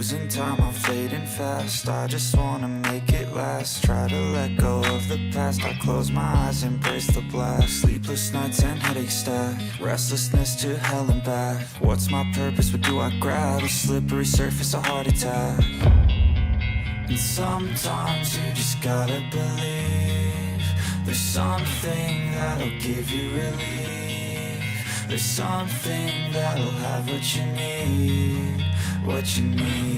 Losing time, I'm fading fast. I just wanna make it last. Try to let go of the past. I close my eyes, embrace the blast. Sleepless nights and headaches stack. Restlessness to hell and back. What's my purpose? What do I grab? A slippery surface, a heart attack. And sometimes you just gotta believe there's something that'll give you relief. There's something that'll have what you need, what you need.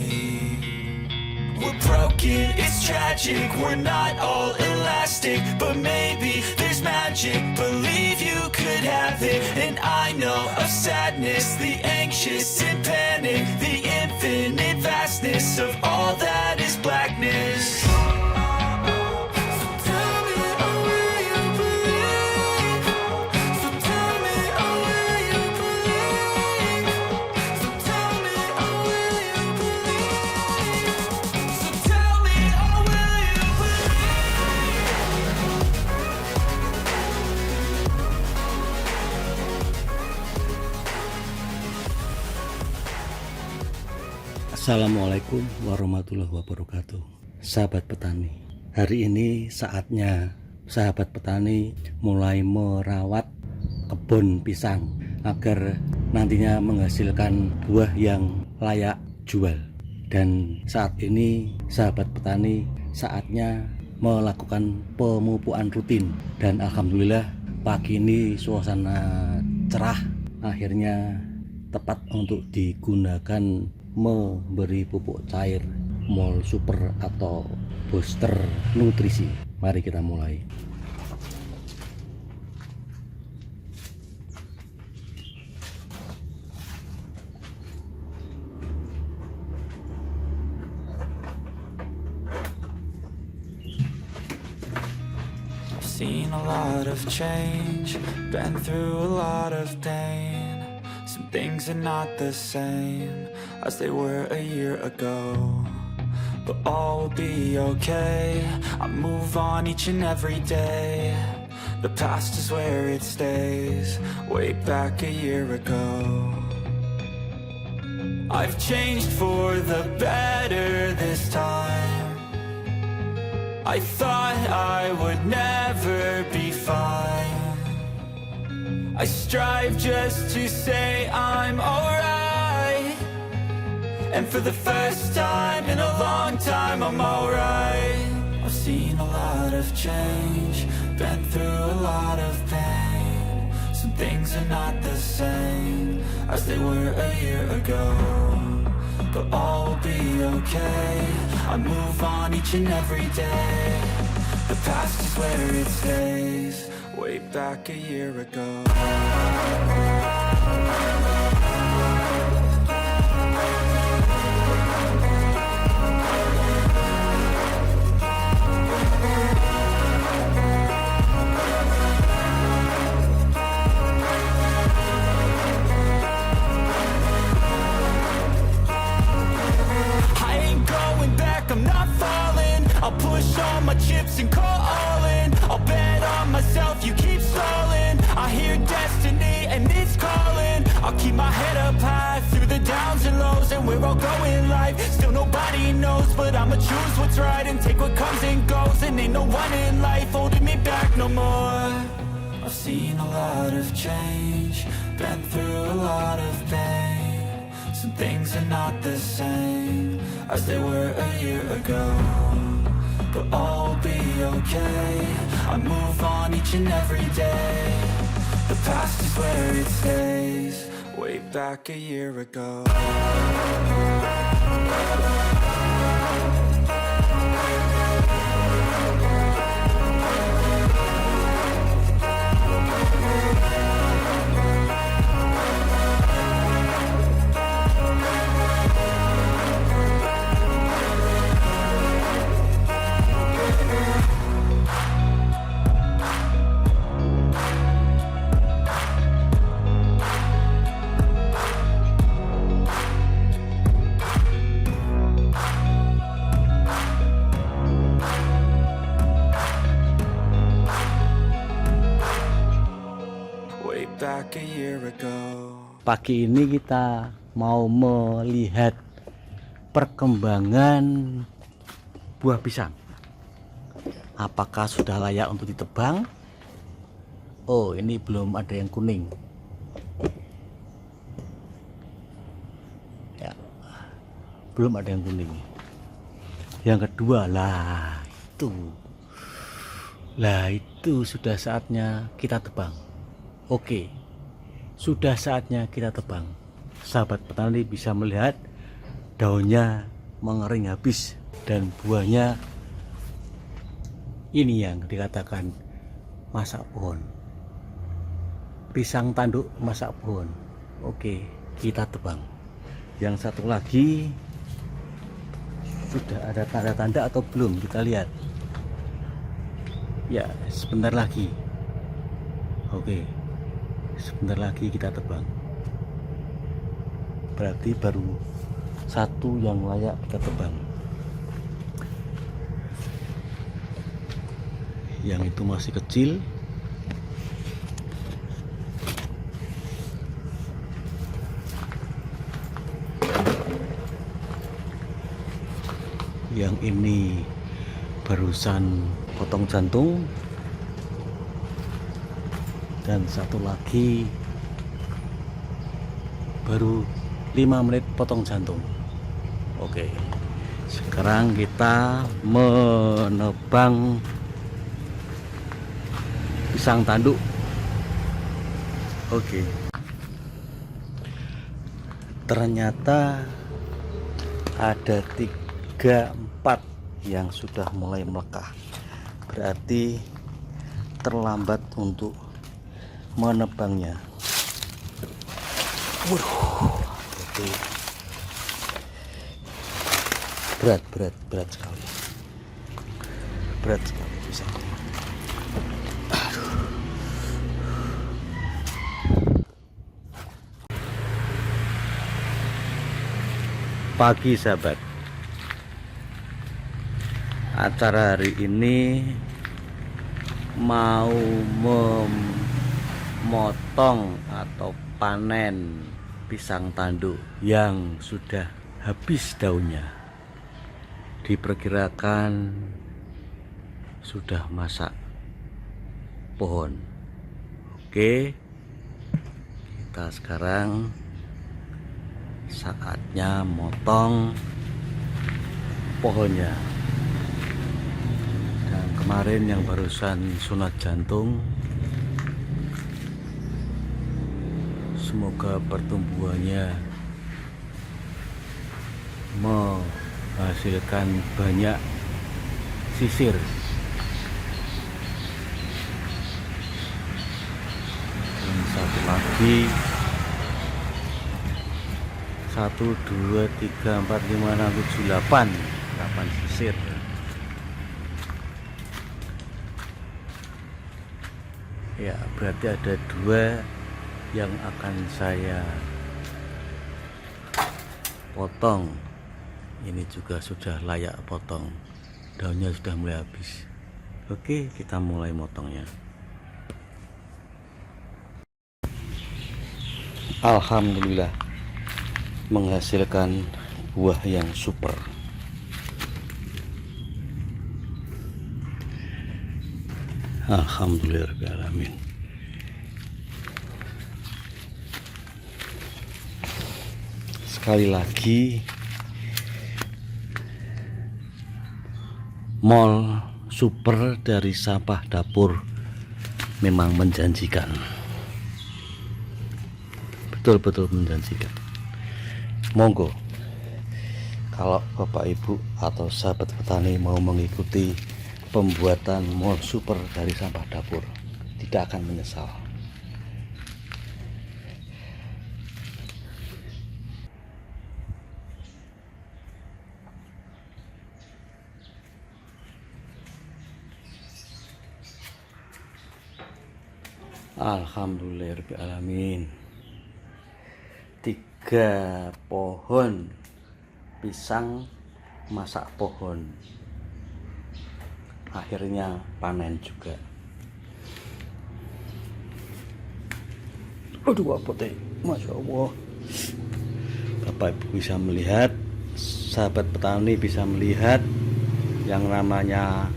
We're broken, it's tragic, we're not all elastic, but maybe there's magic, believe you could have it. And I know of sadness, the anxious and panic, the infinite vastness of all that is blackness. Assalamualaikum warahmatullahi wabarakatuh. Sahabat petani, hari ini saatnya sahabat petani mulai merawat kebun pisang agar nantinya menghasilkan buah yang layak jual. Dan saat ini sahabat petani saatnya melakukan pemupukan rutin. Dan alhamdulillah pagi ini suasana cerah, akhirnya tepat untuk digunakan memberi pupuk cair Mol Super atau booster nutrisi. Mari kita mulai. I've seen a lot of change, been through a lot of pain. Some things are not the same as they were a year ago, but all will be okay. I move on each and every day. The past is where it stays, way back a year ago. I've changed for the better this time. I thought I would never be fine. I strive just to say I'm alright, and for the first time in a long time I'm alright. I've seen a lot of change, been through a lot of pain. Some things are not the same as they were a year ago, but all will be okay. I move on each and every day. The past is where it stays, way back a year ago. I ain't going back, I'm not falling. I'll push all my chips and call all in. I'll bet on myself, you keep stalling. I hear destiny and it's calling. I'll keep my head up high through the downs and lows, and we're all going life. Still nobody knows, but I'ma choose what's right and take what comes and goes. And ain't no one in life holding me back no more. I've seen a lot of change, been through a lot of pain. Some things are not the same as they were a year ago, but all will be okay. I move on each and every day. The past is where it stays, way back a year ago. Back a year ago. Pagi ini kita mau melihat perkembangan buah pisang. Apakah sudah layak untuk ditebang? Oh, ini belum ada yang kuning. Ya, belum ada yang kuning. Yang kedua, itu sudah saatnya kita tebang. Oke, sudah saatnya kita tebang. Sahabat petani bisa melihat daunnya mengering habis dan buahnya ini yang dikatakan masak pohon, pisang tanduk masak pohon. Oke, kita tebang. Yang satu lagi sudah ada tanda-tanda atau belum, kita lihat ya, sebentar lagi. Oke, sebentar lagi kita tebang. Berarti baru satu yang layak kita tebang. Yang itu masih kecil. Yang ini barusan potong jantung. Dan satu lagi baru 5 menit potong jantung. Oke, sekarang kita menebang pisang tanduk. Oke, ternyata ada 3-4 yang sudah mulai melekah. Berarti terlambat untuk menebangnya. Oke. Berat sekali. Berat sekali pisangnya. Pagi sahabat, acara hari ini mau memotong atau panen pisang tanduk yang sudah habis daunnya. Diperkirakan sudah masak pohon. Oke, kita sekarang saatnya motong pohonnya. Dan kemarin yang barusan sunat jantung, semoga pertumbuhannya menghasilkan banyak sisir. Dan satu lagi, 1, 2, 3, 4, 5, 6, 7, 8 sisir. Ya, berarti ada 2 yang akan saya potong. Ini juga sudah layak potong. Daunnya sudah mulai habis. Oke, kita mulai motongnya. Alhamdulillah, menghasilkan buah yang super. Alhamdulillahirrahmanirrahim. Sekali lagi, mall super dari sampah dapur memang menjanjikan. Betul-betul menjanjikan. Monggo, kalau Bapak Ibu atau sahabat petani mau mengikuti pembuatan mall super dari sampah dapur, tidak akan menyesal. Alhamdulillahirrahmanirrahim. 3 pohon pisang masak pohon akhirnya panen juga. Aduh, apa teh, Masya Allah. Bapak Ibu bisa melihat sahabat petani bisa melihat yang namanya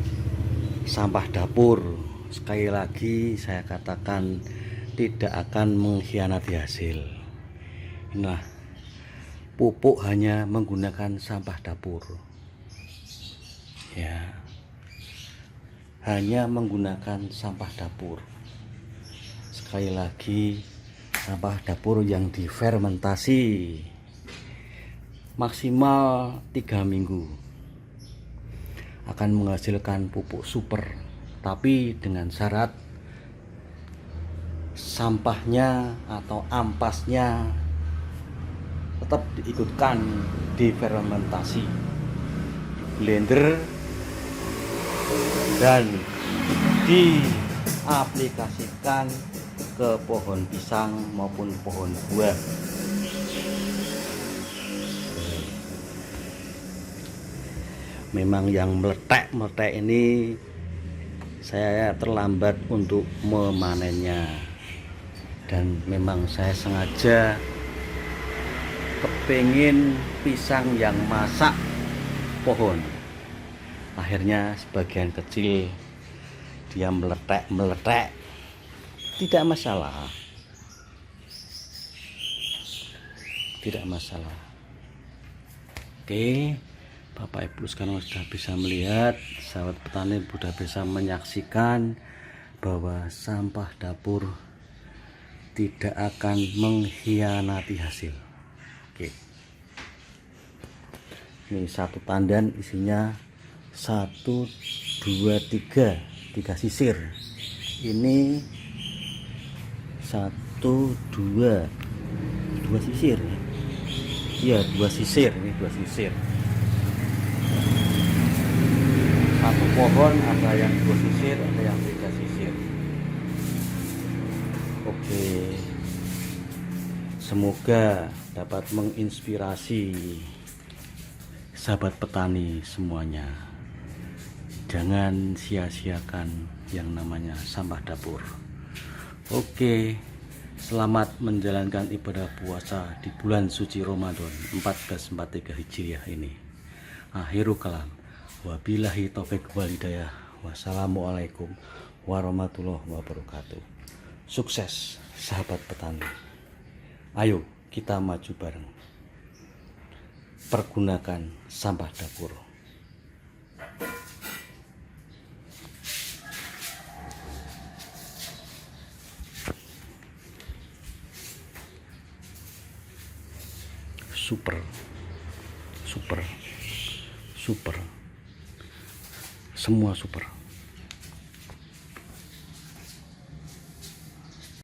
sampah dapur. Sekali lagi saya katakan tidak akan mengkhianati hasil. Nah, pupuk hanya menggunakan sampah dapur. Ya, hanya menggunakan sampah dapur. Sekali lagi, sampah dapur yang difermentasi maksimal 3 minggu akan menghasilkan pupuk super, tapi dengan syarat sampahnya atau ampasnya tetap diikutkan difermentasi, blender, dan diaplikasikan ke pohon pisang maupun pohon buah. Memang yang meletek ini saya terlambat untuk memanennya, dan memang saya sengaja kepingin pisang yang masak pohon. Akhirnya sebagian kecil dia meletek, tidak masalah, Oke, Bapak Ibu sekarang sudah bisa melihat, sahabat petani sudah bisa menyaksikan bahwa sampah dapur tidak akan mengkhianati hasil. Oke, ini satu tandan isinya 1, 2, 3 sisir. Ini 1, 2 sisir. Iya, 2 sisir. Ini 2 sisir. Satu pohon ada yang 2 sisir, ada yang 3 sisir. Oke, semoga dapat menginspirasi sahabat petani semuanya. Jangan sia-siakan yang namanya sampah dapur. Oke, selamat menjalankan ibadah puasa di bulan suci Ramadan 1443 Hijriah ini. Akhirul kalam. Wabillahi taufik wal hidayah. Wassalamualaikum warahmatullahi wabarakatuh. Sukses sahabat petani. Ayo kita maju bareng. Pergunakan sampah dapur. Super. Semua super.